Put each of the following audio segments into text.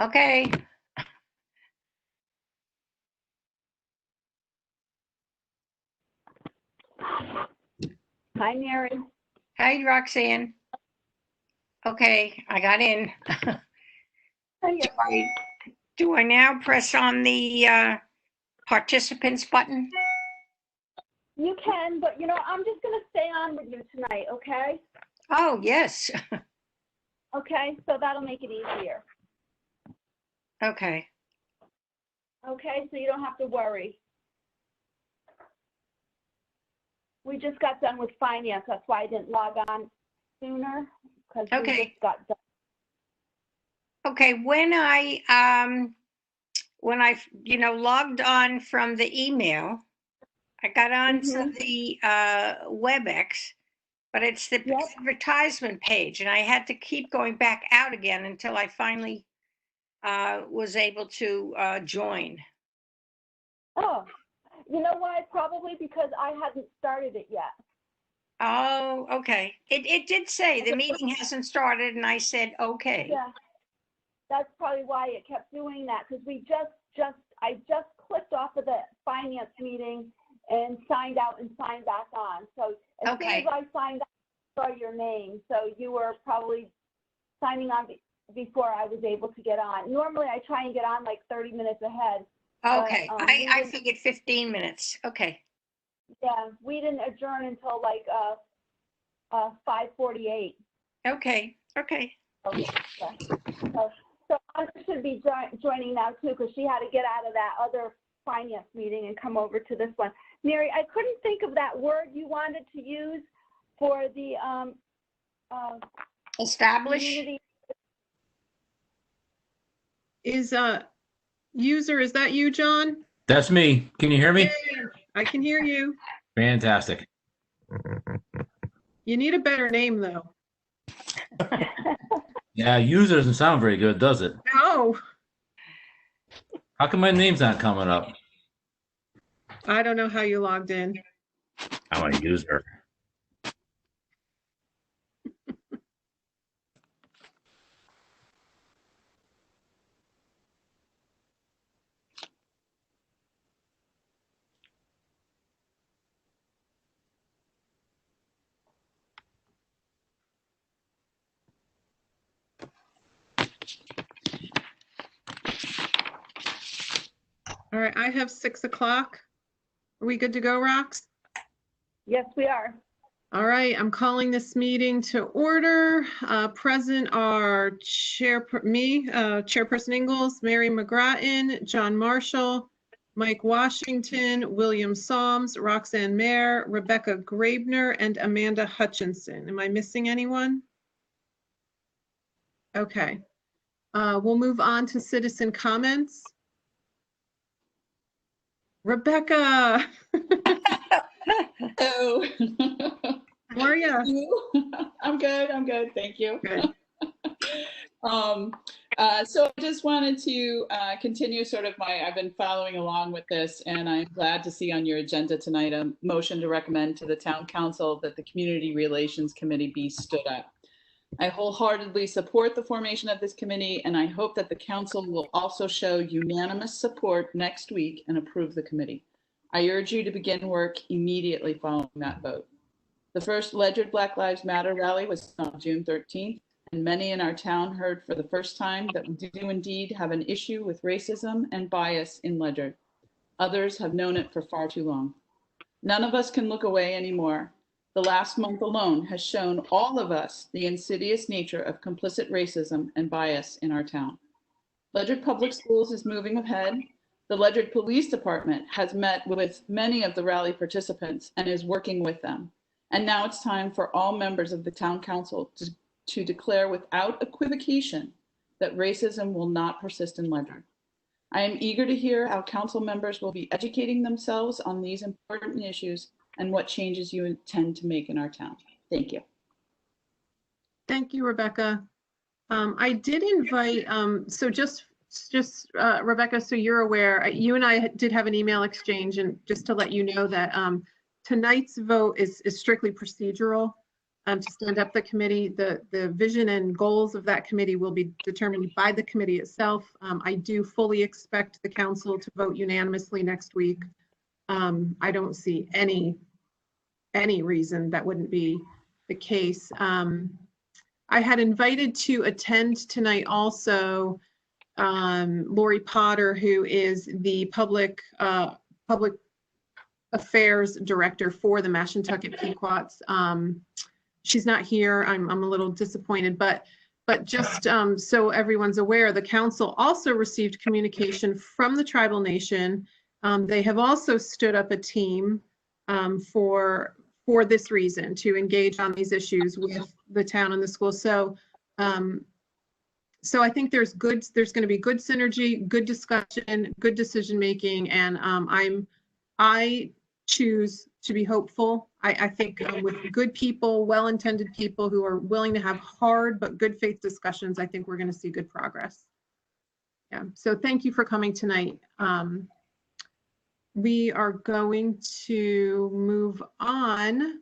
Okay. Hi, Mary. Hi, Roxanne. Okay, I got in. Do I now press on the participants button? You can, but I'm just going to stay on with you tonight, okay? Oh, yes. Okay, so that'll make it easier. Okay. Okay, so you don't have to worry. We just got done with finance. That's why I didn't log on sooner, because we just got done. Okay, when I logged on from the email, I got onto the WebEx, but it's the advertisement page, and I had to keep going back out again until I finally was able to join. Oh, you know why? Probably because I hadn't started it yet. Oh, okay. It did say the meeting hasn't started, and I said, okay. Yeah, that's probably why it kept doing that, because I just clicked off of the finance meeting and signed out and signed back on. So as soon as I signed out, I saw your name. So you were probably signing on before I was able to get on. Normally I try and get on like 30 minutes ahead. Okay, but, I figured 15 minutes. Okay. Yeah, we didn't adjourn until like 5:48. Okay. Okay. Okay. So Anna should be joining now too, because she had to get out of that other finance meeting and come over to this one. Mary, I couldn't think of that word you wanted to use for the establish. Community. Is user, is that you, John? That's me. Can you hear me? Yeah, I can hear you. Fantastic. You need a better name though. Yeah, user doesn't sound very good, does it? No. How come my name's not coming up? I don't know how you logged in. I'm a user. All right, I have 6 o'clock. Are we good to go, Rox? Yes, we are. All right, I'm calling this meeting to order. Present are Chairperson Ingalls, Mary McGrattan, John Marshall, Mike Washington, William Solms, Roxanne Mayer, Rebecca Grabner, and Amanda Hutchinson. Am I missing anyone? Okay. We'll move on to citizen comments. Rebecca. Oh. How are you? I'm good. Thank you. Good. So I just wanted to continue sort of I've been following along with this, and I'm glad to see on your agenda tonight a motion to recommend to the town council that the Community Relations Committee be stood up. I wholeheartedly support the formation of this committee, and I hope that the council will also show unanimous support next week and approve the committee. I urge you to begin work immediately following that vote. The first Ledyard Black Lives Matter rally was on June 13th, and many in our town heard for the first time that we do indeed have an issue with racism and bias in Ledyard. Others have known it for far too long. None of us can look away anymore. The last month alone has shown all of us the insidious nature of complicit racism and bias in our town. Ledyard Public Schools is moving ahead. The Ledyard Police Department has met with many of the rally participants and is working with them. And now it's time for all members of the town council to declare without equivocation that racism will not persist in Ledyard. I am eager to hear how council members will be educating themselves on these important issues and what changes you intend to make in our town. Thank you. Thank you, Rebecca. I did invite, so just Rebecca, so you're aware, you and I did have an email exchange, and just to let you know that tonight's vote is strictly procedural. to stand up the committee. The vision and goals of that committee will be determined by the committee itself. I do fully expect the council to vote unanimously next week. I don't see any reason that wouldn't be the case. I had invited to attend tonight also Lori Potter, who is the public affairs director for the Mashantucket Pequots. She's not here. I'm a little disappointed, but just so everyone's aware, the council also received communication from the tribal nation. They have also stood up a team for this reason, to engage on these issues with the town and the school. So I think there's going to be good synergy, good discussion, good decision making, and I choose to be hopeful. I think with good people, well-intended people who are willing to have hard but good faith discussions, I think we're going to see good progress. Yeah. So thank you for coming tonight. We are going to move on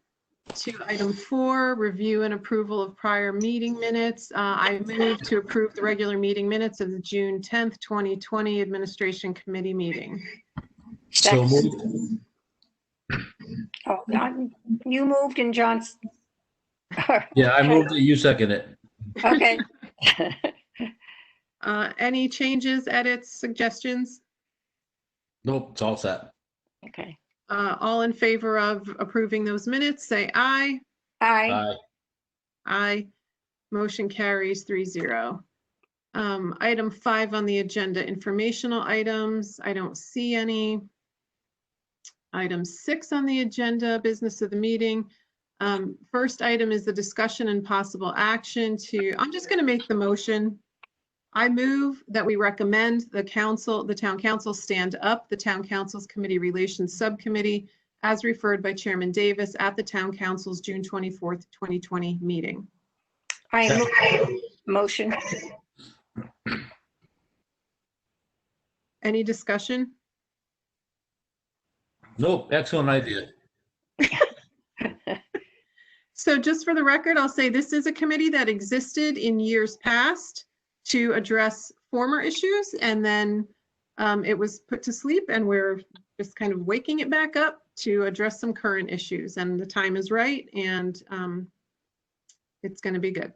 to item 4, review and approval of prior meeting minutes. I move to approve the regular meeting minutes of the June 10th, 2020 Administration Committee meeting. So moved. Oh, you moved and John's. Yeah, I moved it. You second it. Okay. Any changes, edits, suggestions? Nope, it's all set. Okay. All in favor of approving those minutes, say aye. Aye. Aye. Aye. Motion carries 3-0. Item 5 on the agenda, informational items. I don't see any. Item 6 on the agenda, business of the meeting. First item is the discussion and possible action to, I'm just going to make the motion. I move that we recommend the town council stand up the town council's committee relations subcommittee as referred by Chairman Davis at the town council's June 24th, 2020 meeting. I move motion. Any discussion? Nope, excellent idea. So just for the record, I'll say this is a committee that existed in years past to address former issues, and then it was put to sleep, and we're just kind of waking it back up to address some current issues, and the time is right, and it's going to be good.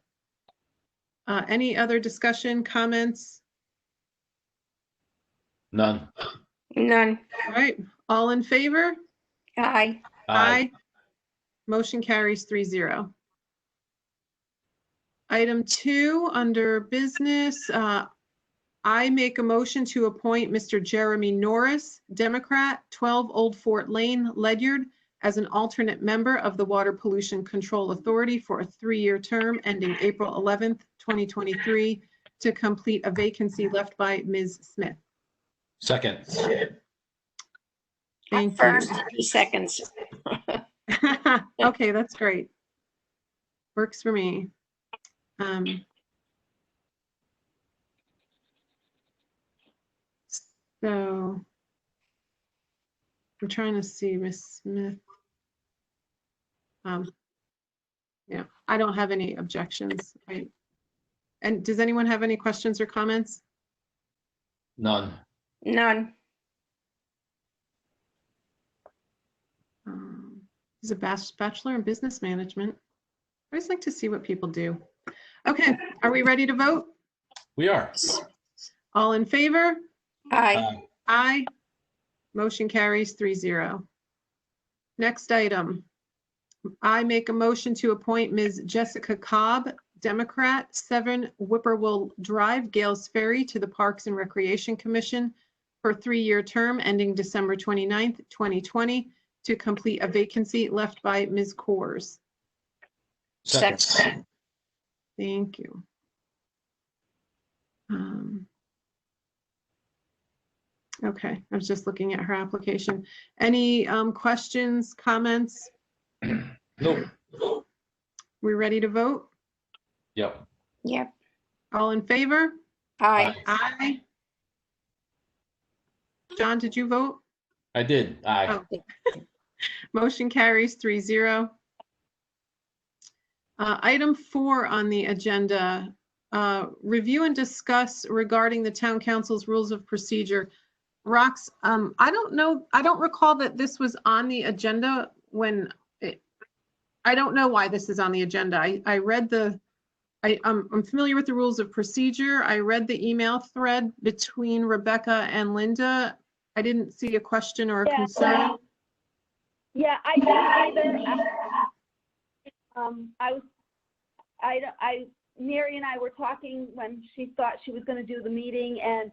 Any other discussion, comments? None. None. All right, all in favor? Aye. Aye. Motion carries 3-0. Item 2 under business, I make a motion to appoint Mr. Jeremy Norris, Democrat, 12 Old Fort Lane, Ledyard, as an alternate member of the Water Pollution Control Authority for a 3-year term ending April 11th, 2023, to complete a vacancy left by Ms. Smith. Second. Thank First, 2 seconds. you. Okay, that's great. Works for me. So I'm trying to see Ms. Smith. Yeah, I don't have any objections. And does anyone have any questions or comments? None. None. He's a bachelor in business management. I always like to see what people do. Okay, are we ready to vote? We are. All in favor? Aye. Aye. Motion carries 3-0. Next item. I make a motion to appoint Ms. Jessica Cobb, Democrat, 7 Whippoorwill Drive, Gales Ferry, to the Parks and Recreation Commission for a 3-year term ending December 29th, 2020, to complete a vacancy left by Ms. Coors. Second. Thank you. Okay, I was just looking at her application. Any questions, comments? Nope. We ready to vote? Yep. Yep. All in favor? Aye. Aye. John, did you vote? I did. Aye. Oh. Motion carries 3-0. Item 4 on the agenda, review and discuss regarding the town council's rules of procedure. Rox, I don't know, I don't recall that this was on the agenda when I don't know why this is on the agenda. I read I'm familiar with the rules of procedure. I read the email thread between Rebecca and Linda. I didn't see a question or a concern. Yeah, I didn't either. Mary and I were talking when she thought she was going to do the meeting, and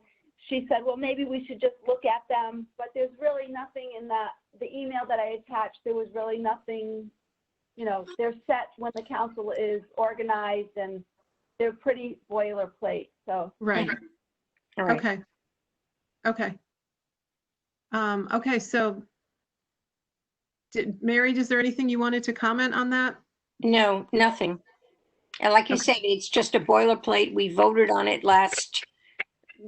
she said, well, maybe we should just look at them. But there's really nothing in the email that I attached. There was really nothing, you know, they're set when the council is organized, and they're pretty boilerplate. So Right. All right. Okay. Okay. Okay, so Mary, is there anything you wanted to comment on that? No, nothing. And like you said, it's just a boilerplate. We voted on it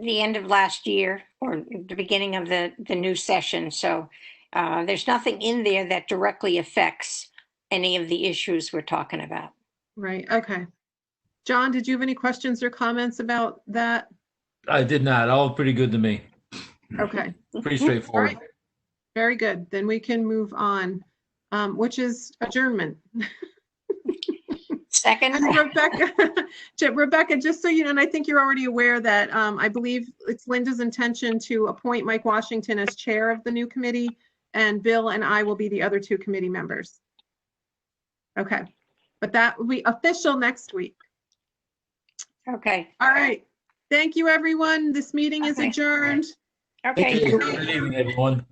the end of last year or the beginning of the new session. So there's nothing in there that directly affects any of the issues we're talking about. Right, okay. John, did you have any questions or comments about that? I did not. All pretty good to me. Okay. Pretty All straightforward. right. Very good. Then we can move on, which is adjournment. Second. And Rebecca, just so you know, and I think you're already aware that I believe it's Linda's intention to appoint Mike Washington as chair of the new committee, and Bill and I will be the other 2 committee members. Okay, but that will be official next week. Okay. All right. Thank you, everyone. This meeting is Okay. adjourned. Okay. Good evening, everyone.